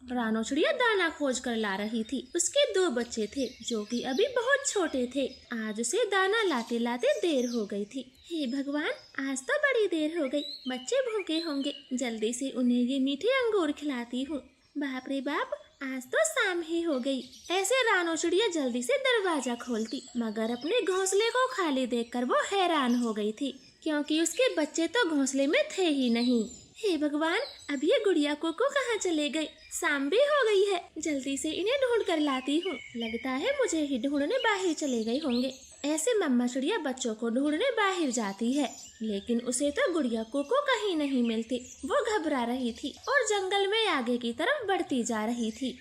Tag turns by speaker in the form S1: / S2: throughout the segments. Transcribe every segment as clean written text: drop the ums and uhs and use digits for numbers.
S1: रानो चिड़िया दाना खोज कर ला रही थी। उसके 2 बच्चे थे जो कि अभी बहुत छोटे थे। आज उसे दाना लाते लाते देर हो गई थी। हे भगवान, आज तो बड़ी देर हो गई। बच्चे भूखे होंगे, जल्दी से उन्हें ये मीठे अंगूर खिलाती हूँ। बाप रे बाप, आज तो शाम ही हो गई। ऐसे रानो चिड़िया जल्दी से दरवाजा खोलती, मगर अपने घोंसले को खाली देखकर वो हैरान हो गई थी, क्योंकि उसके बच्चे तो घोंसले में थे ही नहीं। हे भगवान, अब ये गुड़िया कोको कहाँ चले गए? शाम भी हो गई है, जल्दी से इन्हें ढूंढ कर लाती हूँ। लगता है मुझे ही ढूंढने बाहर चले गए होंगे। ऐसे मम्मा चिड़िया बच्चों को ढूंढने बाहर जाती है, लेकिन उसे तो गुड़िया कोको कहीं नहीं मिलती। वो घबरा रही थी और जंगल में आगे की तरफ बढ़ती जा रही थी।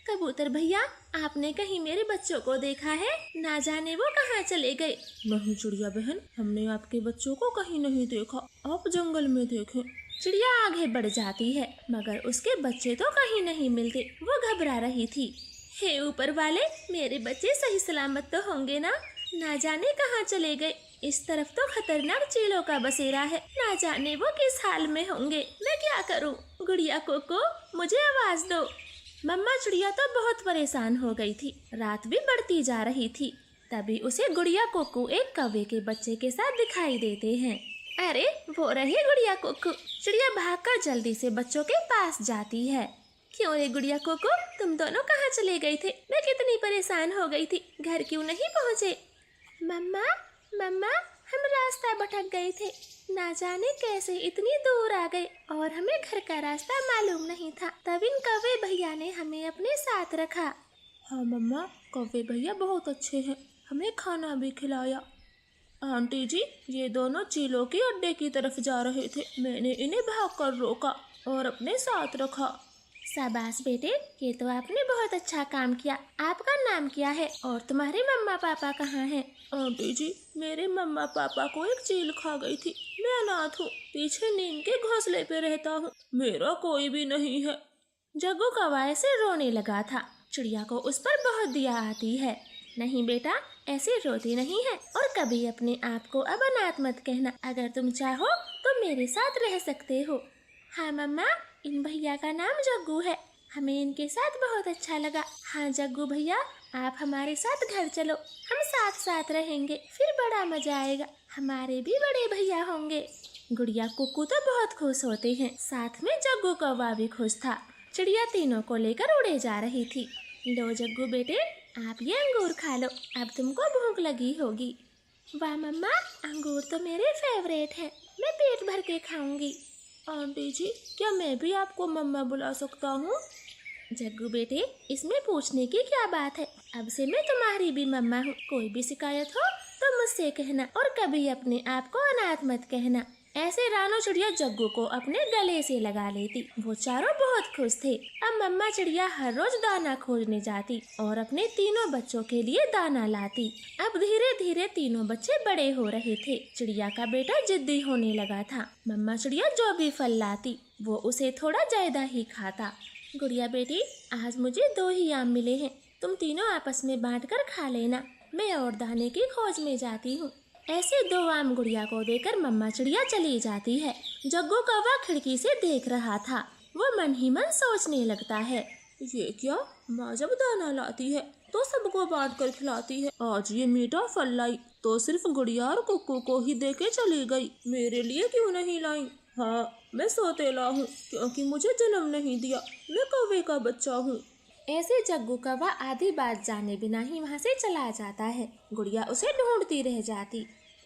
S1: कबूतर भैया, आपने कहीं मेरे बच्चों को देखा है? ना जाने वो कहाँ चले गए।
S2: नहीं चिड़िया बहन, हमने आपके बच्चों को कहीं नहीं देखा। आप जंगल में देखें।
S1: चिड़िया आगे बढ़ जाती है, मगर उसके बच्चे तो कहीं नहीं मिलते। वो घबरा रही थी। हे ऊपर वाले, मेरे बच्चे सही सलामत तो होंगे ना जाने कहाँ चले गए। इस तरफ तो खतरनाक चीलों का बसेरा है, ना जाने वो किस हाल में होंगे। मैं क्या करूं? गुड़िया कोको, मुझे आवाज दो। मम्मा चिड़िया तो बहुत परेशान हो गई थी। रात भी बढ़ती जा रही थी। तभी उसे गुड़िया कोको एक कौवे के बच्चे के साथ दिखाई देते हैं। अरे वो रही गुड़िया कोको। चिड़िया भागकर जल्दी से बच्चों के पास जाती है। क्यों रे गुड़िया कोको, तुम दोनों कहाँ चले गए थे? मैं कितनी परेशान हो गई थी, घर क्यों नहीं पहुँचे? मम्मा, हम रास्ता भटक गए थे। ना जाने कैसे इतनी दूर आ गए और हमें घर का रास्ता मालूम नहीं था। तब इन कौवे भैया ने हमें अपने साथ रखा।
S2: हाँ मम्मा, कौवे भैया बहुत अच्छे हैं, हमें खाना भी खिलाया। आंटी जी, ये दोनों चीलों के अड्डे की तरफ जा रहे थे। मैंने इन्हें भागकर रोका और अपने साथ रखा।
S1: शाबाश बेटे, ये तो आपने बहुत अच्छा काम किया। आपका नाम क्या है और तुम्हारे मम्मा पापा कहाँ हैं?
S2: आंटी जी, मेरे मम्मा पापा को एक चील खा गई थी। मैं अनाथ हूँ, पीछे नीम के घोंसले पे रहता हूँ। मेरा कोई भी नहीं है।
S1: जग्गू कौवा ऐसे रोने लगा था। चिड़िया को उस पर बहुत दया आती है। नहीं बेटा, ऐसे रोती नहीं है और कभी अपने आप को अब अनाथ मत कहना। अगर तुम चाहो तो मेरे साथ रह सकते हो। हाँ मम्मा, इन भैया का नाम जग्गू है, हमें इनके साथ बहुत अच्छा लगा। हाँ जग्गू भैया, आप हमारे साथ घर चलो, हम साथ साथ रहेंगे, फिर बड़ा मजा आएगा। हमारे भी बड़े भैया होंगे। गुड़िया कुक्कू तो बहुत खुश होते हैं, साथ में जग्गू कौवा भी खुश था। चिड़िया तीनों को लेकर उड़े जा रही थी। लो जग्गू बेटे, आप ये अंगूर खा लो, अब तुमको भूख लगी होगी। वाह मम्मा, अंगूर तो मेरे फेवरेट है, मैं पेट भर के खाऊंगी।
S2: आंटी जी, क्या मैं भी आपको मम्मा बुला सकता हूँ?
S1: जग्गू बेटे, इसमें पूछने की क्या बात है? अब से मैं तुम्हारी भी मम्मा हूँ। कोई भी शिकायत हो तो मुझसे कहना और कभी अपने आप को अनाथ मत कहना। ऐसे रानो चिड़िया जग्गू को अपने गले से लगा लेती। वो चारों बहुत खुश थे। अब मम्मा चिड़िया हर रोज दाना खोजने जाती और अपने तीनों बच्चों के लिए दाना लाती। अब धीरे धीरे तीनों बच्चे बड़े हो रहे थे। चिड़िया का बेटा जिद्दी होने लगा था। मम्मा चिड़िया जो भी फल लाती वो उसे थोड़ा ज्यादा ही खाता। गुड़िया बेटी, आज मुझे 2 ही आम मिले हैं, तुम तीनों आपस में बांटकर खा लेना। मैं और दाने की खोज में जाती हूँ। ऐसे 2 आम गुड़िया को देकर मम्मा चिड़िया चली जाती है। जग्गू कौवा खिड़की से देख रहा था। वो मन ही मन सोचने लगता है,
S2: ये क्या, माँ जब दाना लाती है तो सबको बांट कर खिलाती है। आज ये मीठा फल लाई तो सिर्फ गुड़िया और कुक्कू को ही दे के चली गई। मेरे लिए क्यों नहीं लाई? हाँ, मैं सौतेला हूँ क्योंकि मुझे जन्म नहीं दिया। मैं कौवे का बच्चा हूँ।
S1: ऐसे जग्गू कौवा आधी बात जाने बिना ही वहाँ से चला जाता है। गुड़िया उसे ढूंढती रह जाती।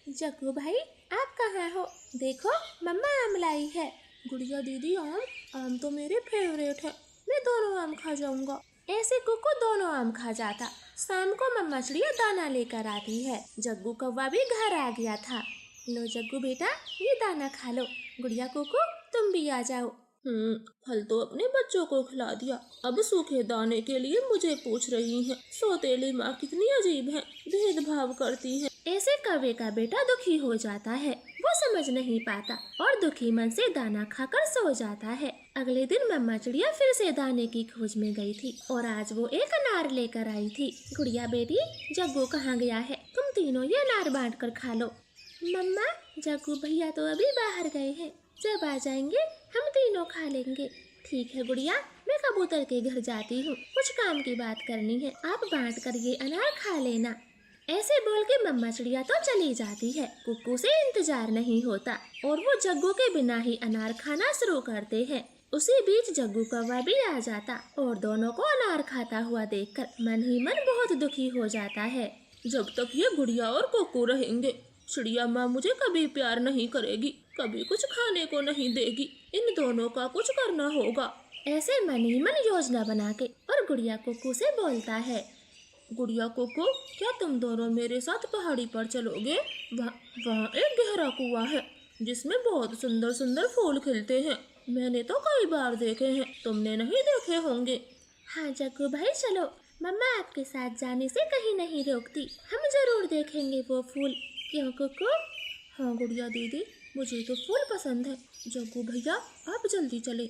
S1: जग्गू भाई, आप कहाँ हो? देखो मम्मा आम लाई है।
S2: गुड़िया दीदी, आम तो मेरे फेवरेट है, मैं दोनों आम खा जाऊंगा।
S1: ऐसे कुक्कू दोनों आम खा जाता। शाम को मम्मा चिड़िया दाना लेकर आती है। जग्गू कौवा भी घर आ गया था। लो जग्गू बेटा, ये दाना खा लो। गुड़िया कुक्कू, तुम भी आ जाओ।
S2: फल तो अपने बच्चों को खिला दिया, अब सूखे दाने के लिए मुझे पूछ रही हैं। सौतेली माँ कितनी अजीब है, भेदभाव करती है।
S1: ऐसे कौवे का बेटा दुखी हो जाता है। वो समझ नहीं पाता और दुखी मन से दाना खाकर सो जाता है। अगले दिन मम्मा चिड़िया फिर से दाने की खोज में गई थी और आज वो एक अनार लेकर आई थी। गुड़िया बेटी, जग्गू कहाँ गया है? तुम तीनों ये अनार बांट कर खा लो। मम्मा, जग्गू भैया तो अभी बाहर गए हैं, जब आ जाएंगे हम तीनों खा लेंगे। ठीक है गुड़िया, मैं कबूतर के घर जाती हूँ, कुछ काम की बात करनी है, आप बांट कर ये अनार खा लेना। ऐसे बोल के मम्मा चिड़िया तो चली जाती है। कुक्कू से इंतजार नहीं होता और वो जग्गू के बिना ही अनार खाना शुरू करते हैं। उसी बीच जग्गू कौवा भी आ जाता और दोनों को अनार खाता हुआ देखकर मन ही मन बहुत दुखी हो जाता है।
S2: जब तक ये गुड़िया और कुक्कू रहेंगे, चिड़िया माँ मुझे कभी प्यार नहीं करेगी, कभी कुछ खाने को नहीं देगी। इन दोनों का कुछ करना होगा।
S1: ऐसे मन ही मन योजना बना के और गुड़िया कुक्कू से बोलता है।
S2: गुड़िया कुक्कू, क्या तुम दोनों मेरे साथ पहाड़ी पर चलोगे? वहाँ एक गहरा कुआं है जिसमें बहुत सुंदर सुंदर फूल खिलते हैं। मैंने तो कई बार देखे हैं, तुमने नहीं देखे होंगे।
S1: हाँ जग्गू भाई चलो, मम्मा आपके साथ जाने से कहीं नहीं रोकती, हम जरूर देखेंगे वो फूल। क्यों कुक्कू?
S2: हाँ गुड़िया दीदी, मुझे तो फूल पसंद है। जग्गू भैया आप जल्दी चले।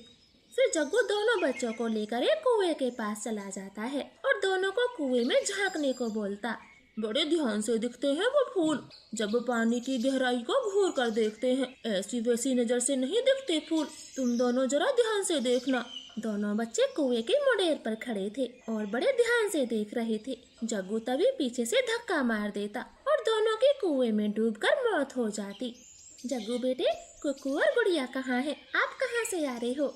S1: फिर जग्गू दोनों बच्चों को लेकर एक कुएं के पास चला जाता है और दोनों को कुएं में झांकने को बोलता।
S2: बड़े ध्यान से दिखते हैं वो फूल। जब पानी की गहराई को घूर कर देखते हैं, ऐसी वैसी नजर से नहीं दिखते फूल। तुम दोनों जरा ध्यान से देखना।
S1: दोनों बच्चे कुएं के मुंडेर पर खड़े थे और बड़े ध्यान से देख रहे थे। जग्गू तभी पीछे से धक्का मार देता और दोनों की कुएं में डूबकर मौत हो जाती। जग्गू बेटे, कुक्कू और गुड़िया कहाँ है? आप कहाँ से आ रहे हो?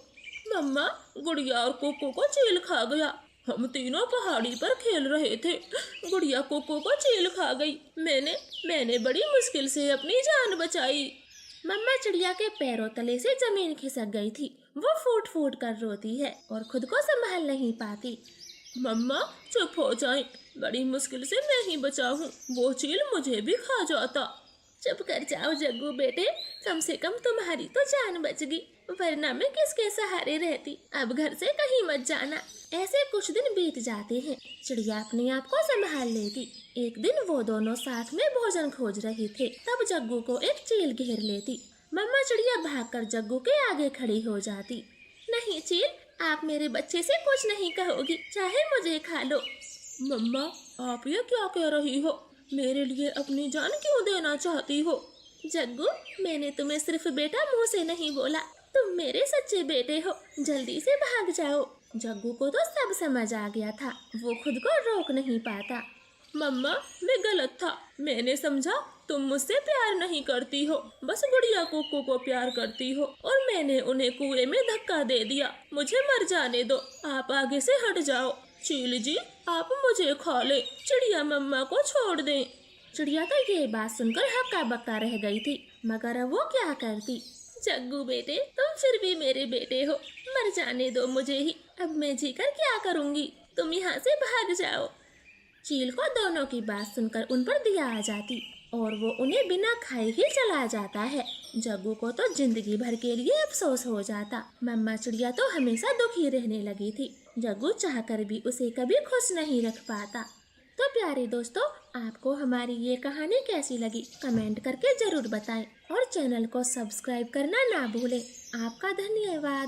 S2: मम्मा, गुड़िया और कुक्कू को चील खा गया। हम तीनों पहाड़ी पर खेल रहे थे, गुड़िया कुक्कू को चील खा गई। मैंने बड़ी मुश्किल से अपनी जान बचाई।
S1: मम्मा चिड़िया के पैरों तले से जमीन खिसक गई थी। वो फूट फूट कर रोती है और खुद को संभाल नहीं पाती।
S2: मम्मा चुप हो जाएं, बड़ी मुश्किल से मैं ही बचा हूँ, वो चील मुझे भी खा जाता।
S1: चुप कर जाओ जग्गू बेटे, कम से कम तुम्हारी तो जान बच गई, वरना मैं किसके सहारे रहती। अब घर से कहीं मत जाना। ऐसे कुछ दिन बीत जाते हैं। चिड़िया अपने आप को संभाल लेती। एक दिन वो दोनों साथ में भोजन खोज रहे थे, तब जग्गू को एक चील घेर लेती। मम्मा चिड़िया भागकर जग्गू के आगे खड़ी हो जाती। नहीं चील, आप मेरे बच्चे से कुछ नहीं कहोगी, चाहे मुझे खा लो।
S2: मम्मा आप ये क्या कह रही हो? मेरे लिए अपनी जान क्यों देना चाहती हो?
S1: जग्गू, मैंने तुम्हें सिर्फ बेटा मुंह से नहीं बोला, तुम मेरे सच्चे बेटे हो। जल्दी से भाग जाओ। जग्गू को तो सब समझ आ गया था, वो खुद को रोक नहीं पाता।
S2: मम्मा मैं गलत था, मैंने समझा तुम मुझसे प्यार नहीं करती हो, बस गुड़िया कुक्कू को प्यार करती हो और मैंने उन्हें कुएं में धक्का दे दिया। मुझे मर जाने दो, आप आगे से हट जाओ। चील जी आप मुझे खा ले, चिड़िया मम्मा को छोड़ दें।
S1: चिड़िया तो ये बात सुनकर हक्का बक्का रह गई थी, मगर अब वो क्या करती। जग्गू बेटे, तुम फिर भी मेरे बेटे हो, मर जाने दो मुझे ही। अब मैं जीकर क्या करूँगी, तुम यहाँ से भाग जाओ। चील को दोनों की बात सुनकर उन पर दया आ जाती और वो उन्हें बिना खाए ही चला जाता है। जग्गू को तो जिंदगी भर के लिए अफसोस हो जाता। मम्मा चिड़िया तो हमेशा दुखी रहने लगी थी। जग्गू चाहकर भी उसे कभी खुश नहीं रख पाता। तो प्यारे दोस्तों, आपको हमारी ये कहानी कैसी लगी कमेंट करके जरूर बताएं और चैनल को सब्सक्राइब करना ना भूलें। आपका धन्यवाद।